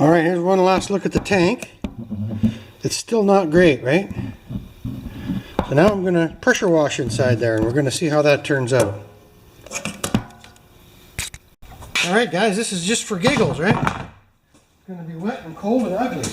Alright, here's one last look at the tank. It's still not great, right? So now I'm going to pressure wash inside there and we're going to see how that turns out. Alright guys, this is just for giggles, right? It's going to be wet and cold and ugly.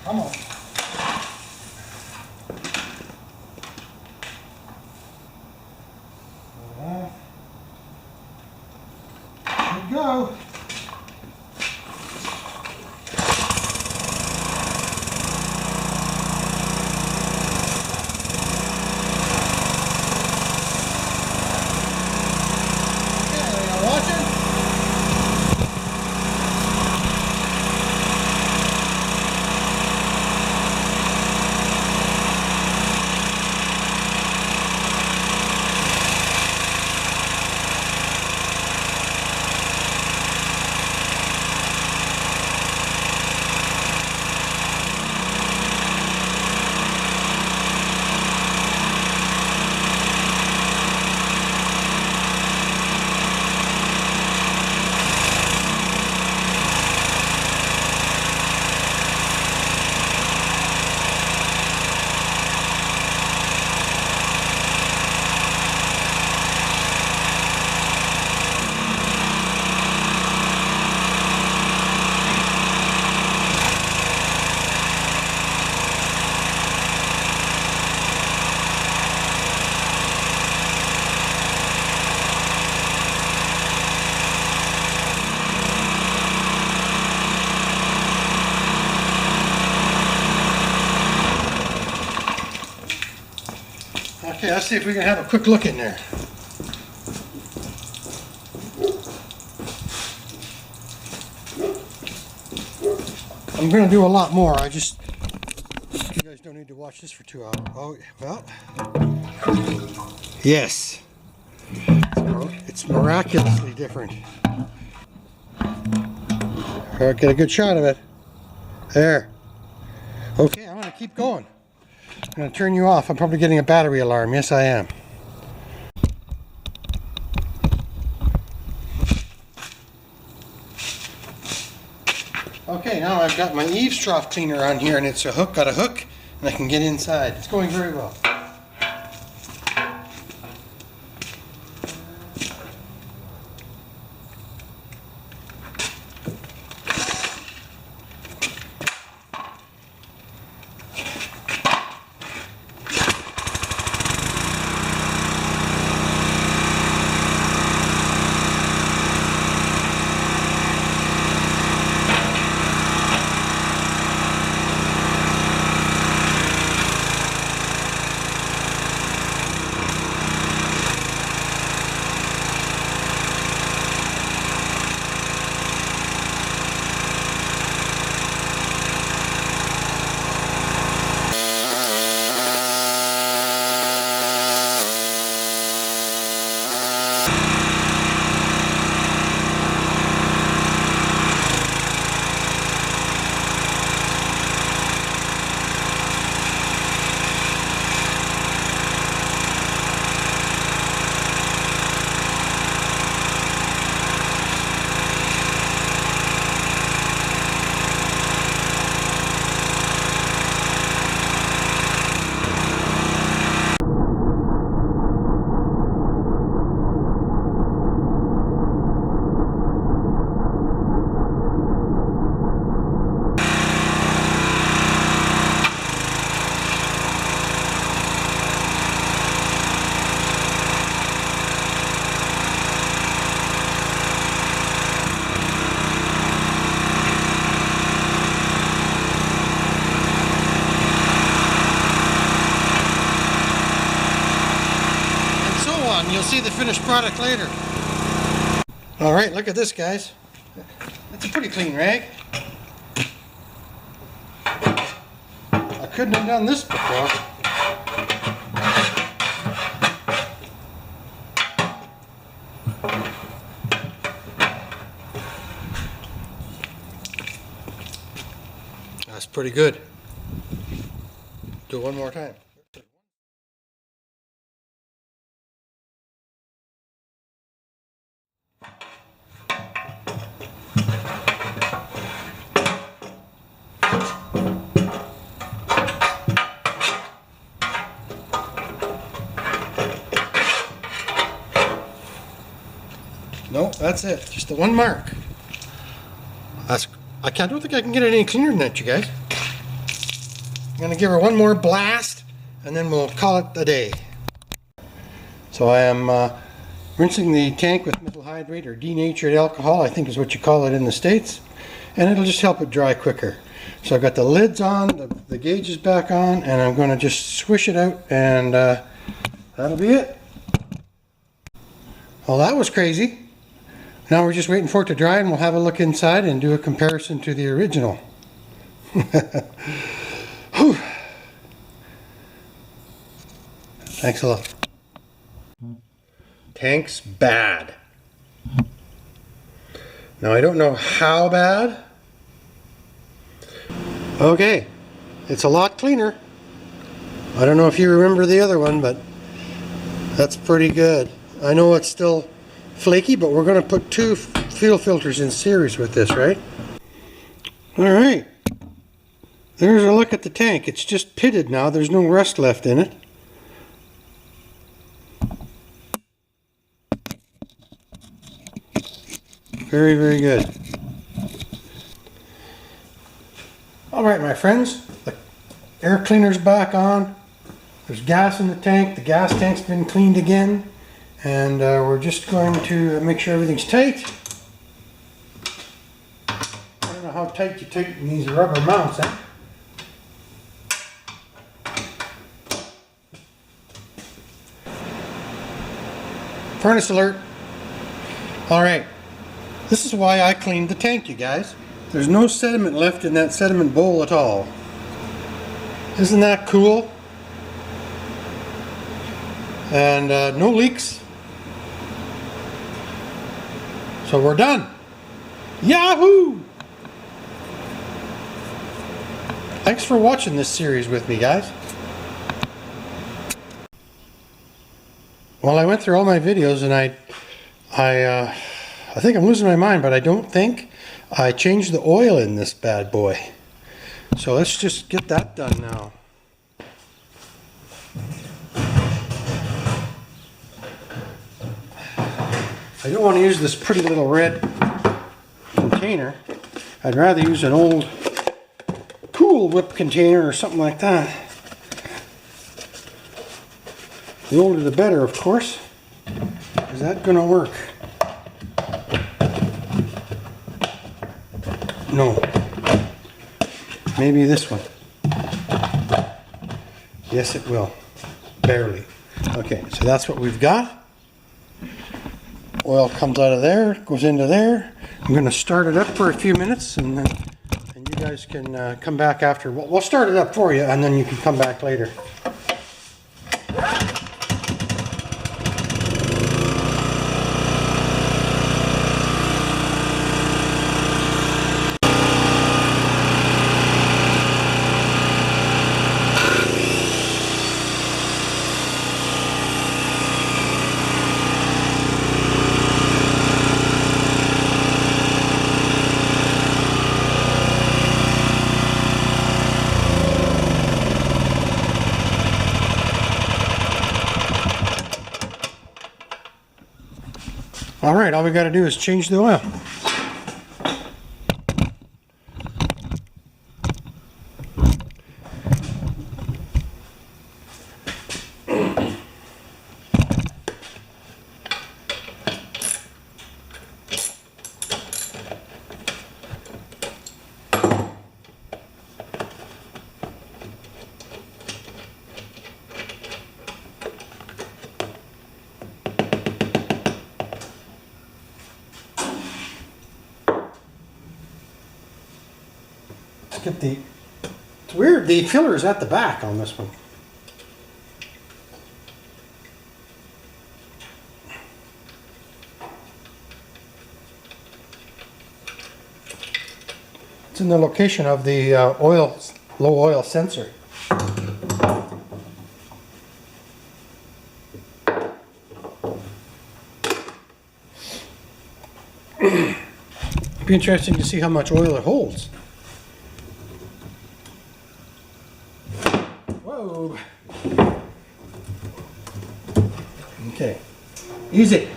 Come on. Here we go. Okay, let's see if we can have a quick look in there. I'm going to do a lot more. You guys don't need to watch this for 2 hours. Oh, well. Yes. It's miraculously different. I'll get a good shot of it. There. Okay, I'm going to keep going. I'm going to turn you off. I'm probably getting a battery alarm. Yes, I am. Okay, now I've got my eaves trough cleaner on here and it's got a hook and I can get inside. It's going very well. You'll see the finished product later. Alright, look at this, guys. That's a pretty clean rag. couldn't have done this before. That's pretty good. Do it one more time. No, that's it. Just the one mark. I don't think I can get it any cleaner than that, you guys. I'm going to give her one more blast, and then we'll call it a day. So I am rinsing the tank with methyl hydrate or denatured alcohol, I think is what you call it in the States, and it'll just help it dry quicker. So I've got the lids on, the gauge is back on, and I'm going to just swish it out, and that'll be it. Well, that was crazy. Now we're just waiting for it to dry, and we'll have a look inside and do a comparison to the original. Whew. Thanks a lot. Tank's bad. Now I don't know how bad. Okay, it's a lot cleaner. I don't know if you remember the other one, but that's pretty good. I know it's still flaky, but we're going to put 2 fuel filters in series with this, right? Alright, there's a look at the tank. It's just pitted now. There's no rust left in it. Very, very good. Alright, my friends, the air cleaner's back on. There's gas in the tank. The gas tank's been cleaned again. And we're just going to make sure everything's tight. I don't know how tight you tighten these rubber mounts, eh? Furnace alert. Alright, this is why I cleaned the tank, you guys. There's no sediment left in that sediment bowl at all. Isn't that cool? And no leaks. So we're done. Yahoo! Thanks for watching this series with me, guys. Well, I went through all my videos and I think I'm losing my mind, but I don't think I changed the oil in this bad boy. So let's just get that done now. I don't want to use this pretty little red container. I'd rather use an old Cool Whip container or something like that. The older the better, of course. Is that going to work? No. Maybe this one. Yes, it will. Barely. Okay, so that's what we've got. Oil comes out of there, goes into there. I'm going to start it up for a few minutes, and you guys can come back after. We'll start it up for you, and then you can come back later. Alright, all we got to do is change the oil. Get the It's weird, the filler is at the back on this one. It's in the location of the low oil sensor. It'd be interesting to see how much oil it holds. Whoa. Okay. Easy.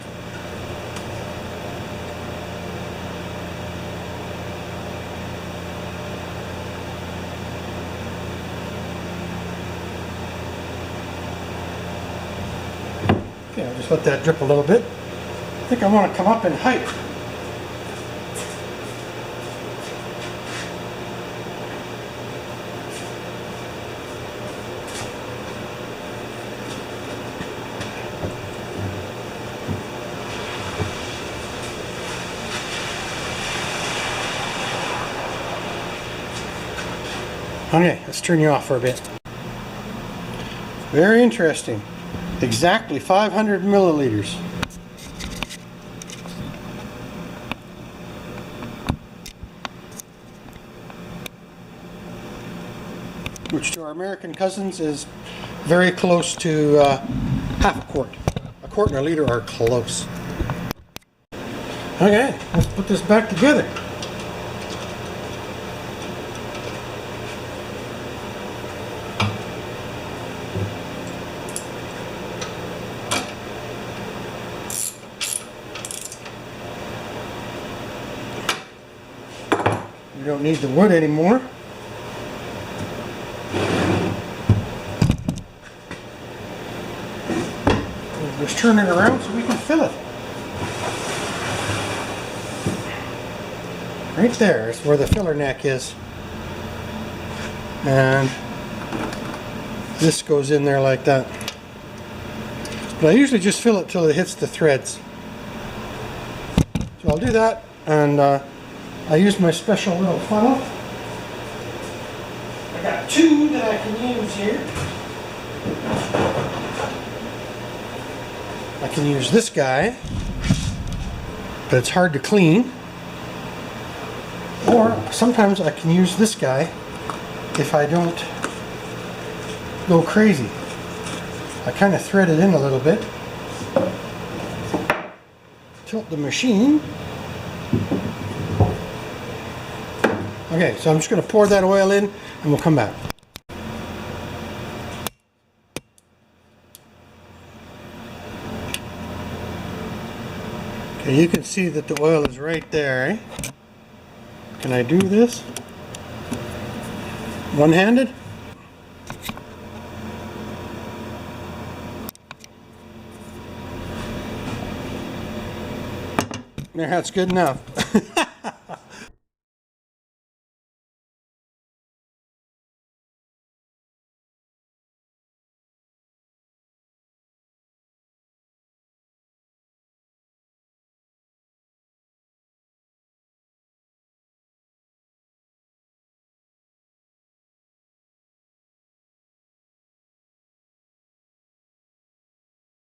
Okay, I'll just let that drip a little bit. I think I want to come up in height. Okay, let's turn you off for a bit. Very interesting. Exactly 500 milliliters. Which to our American cousins is very close to half a quart. A quart and a liter are close. Okay, let's put this back together. We don't need the wood anymore. We'll just turn it around so we can fill it. Right there is where the filler neck is. And this goes in there like that. But I usually just fill it till it hits the threads. So I'll do that, and I use my special little funnel. I got two that I can use here. I can use this guy, but it's hard to clean. Or sometimes I can use this guy if I don't go crazy. I kind of thread it in a little bit. Tilt the machine. Okay, so I'm just going to pour that oil in and we'll come back. Okay, you can see that the oil is right there, eh? Can I do this? One-handed? There, that's good enough.